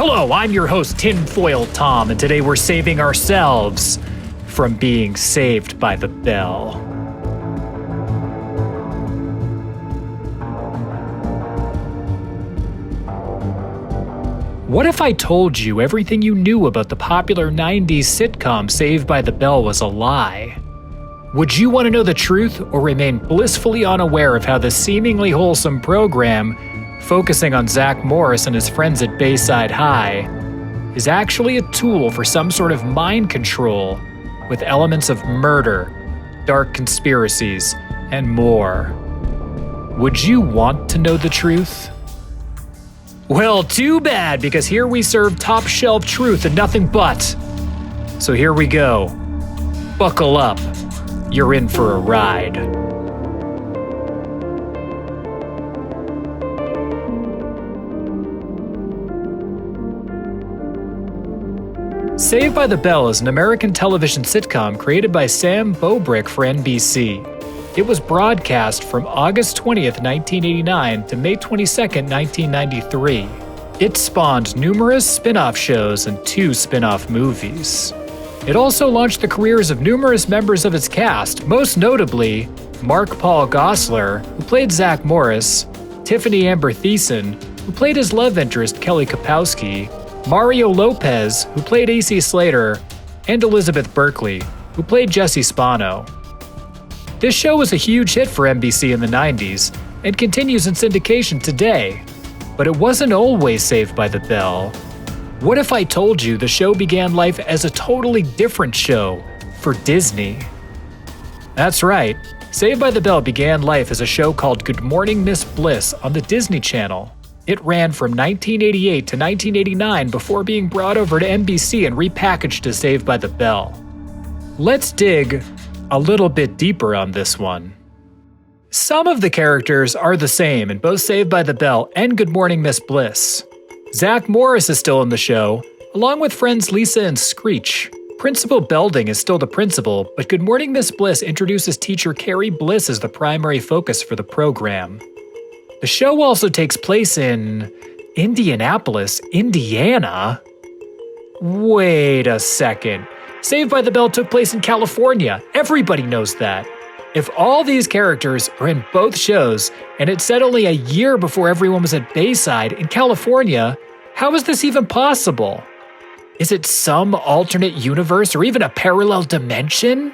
Hello, I'm your host, Tinfoil Tom, and today we're saving ourselves from being saved by the bell. What if I told you everything you knew about the popular 90s sitcom Saved by the Bell was a lie? Would you want to know the truth or remain blissfully unaware of how the seemingly wholesome program, focusing on Zach Morris and his friends at Bayside High, is actually a tool for some sort of mind control with elements of murder, dark conspiracies, and more? Would you want to know the truth? Well, too bad, because here we serve top shelf truth and nothing but. So here we go. Buckle up. You're in for a ride. Saved by the Bell is an American television sitcom created by Sam Bobrick for NBC. It was broadcast from August 20th, 1989 to May 22nd, 1993. It spawned numerous spin-off shows and 2 spin-off movies. It also launched the careers of numerous members of its cast, most notably Mark Paul Gosselaar, who played Zach Morris, Tiffany Amber Thiessen, who played his love interest Kelly Kapowski, Mario Lopez, who played AC Slater, and Elizabeth Berkley, who played Jesse Spano. This show was a huge hit for NBC in the 90s and continues in syndication today, but it wasn't always Saved by the Bell. What if I told you the show began life as a totally different show for Disney? That's right, Saved by the Bell began life as a show called Good Morning Miss Bliss on the Disney Channel. It ran from 1988 to 1989 before being brought over to NBC and repackaged as Saved by the Bell. Let's dig a little bit deeper on this one. Some of the characters are the same in both Saved by the Bell and Good Morning Miss Bliss. Zach Morris is still in the show, along with friends Lisa and Screech. Principal Belding is still the principal, but Good Morning Miss Bliss introduces teacher Carrie Bliss as the primary focus for the program. The show also takes place in Indianapolis, Indiana? Wait a second. Saved by the Bell took place in California. Everybody knows that. If all these characters are in both shows, and it's set only a year before everyone was at Bayside in California, how is this even possible? Is it some alternate universe or even a parallel dimension?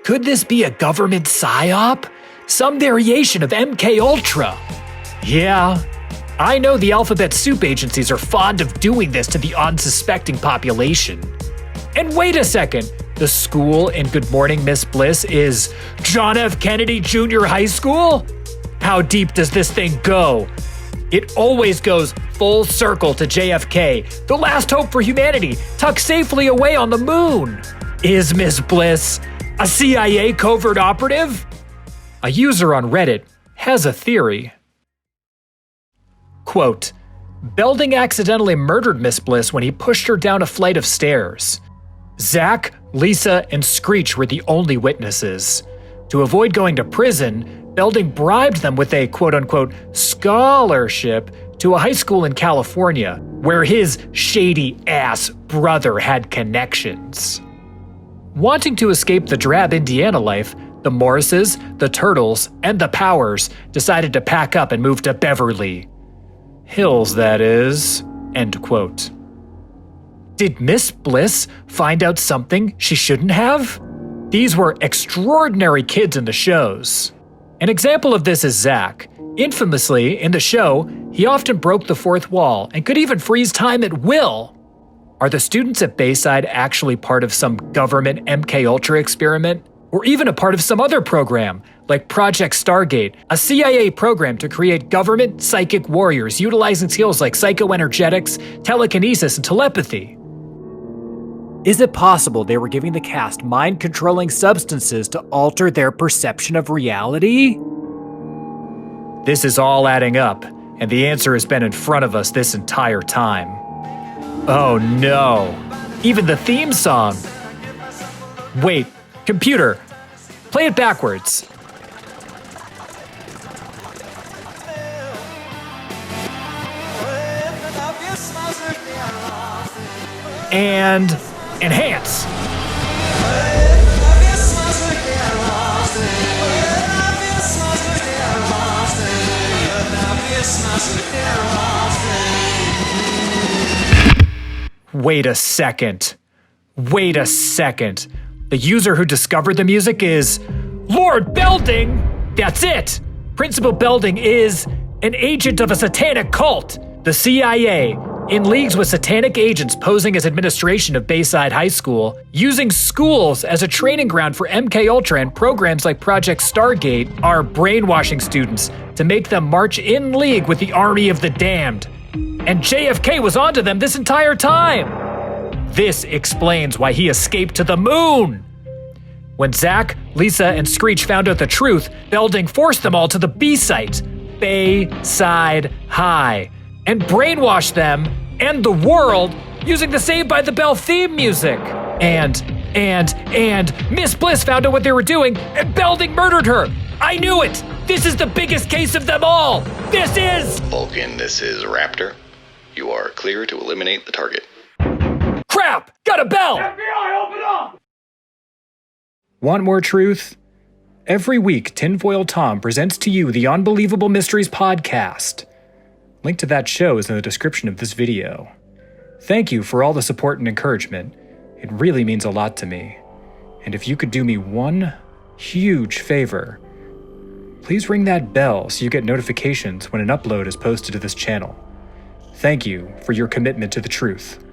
Could this be a government psyop? Some variation of MK Ultra? Yeah, I know the alphabet soup agencies are fond of doing this to the unsuspecting population. And wait a second, the school in Good Morning Miss Bliss is John F. Kennedy Jr. High School? How deep does this thing go? It always goes full circle to JFK, the last hope for humanity, tucked safely away on the moon. Is Miss Bliss a CIA covert operative? A user on Reddit has a theory. Quote, Belding accidentally murdered Miss Bliss when he pushed her down a flight of stairs. Zach, Lisa, and Screech were the only witnesses. To avoid going to prison, Belding bribed them with a quote-unquote scholarship to a high school in California, where his shady-ass brother had connections. Wanting to escape the drab Indiana life, the Morrises, the Turtles, and the Powers decided to pack up and move to Beverly Hills, that is. End quote. Did Miss Bliss find out something she shouldn't have? These were extraordinary kids in the shows. An example of this is Zach. Infamously, in the show, he often broke the fourth wall and could even freeze time at will. Are the students at Bayside actually part of some government MK Ultra experiment? Or even a part of some other program, like Project Stargate, a CIA program to create government psychic warriors utilizing skills like psychoenergetics, telekinesis, and telepathy? Is it possible they were giving the cast mind-controlling substances to alter their perception of reality? This is all adding up, and the answer has been in front of us this entire time. Oh no, even the theme song. Wait, computer, play it backwards. And enhance. Wait a second. Wait a second. The user who discovered the music is Lord Belding. That's it. Principal Belding is an agent of a satanic cult, the CIA, in leagues with satanic agents posing as administration of Bayside High School, using schools as a training ground for MKUltra and programs like Project Stargate are brainwashing students to make them march in league with the Army of the Damned. And JFK was onto them this entire time. This explains why he escaped to the moon. When Zach, Lisa, and Screech found out the truth, Belding forced them all to the B site, Bayside High, and brainwashed them and the world using the Saved by the Bell theme music. And Miss Bliss found out what they were doing, and Belding murdered her. I knew it. This is the biggest case of them all. This is... Vulcan, this is Raptor. You are clear to eliminate the target. Crap! Got a bell! FBI, open up! Want more truth? Every week, Tinfoil Tom presents to you the Unbelievable Mysteries podcast. Link to that show is in the description of this video. Thank you for all the support and encouragement. It really means a lot to me. And if you could do me one huge favor, please ring that bell so you get notifications when an upload is posted to this channel. Thank you for your commitment to the truth.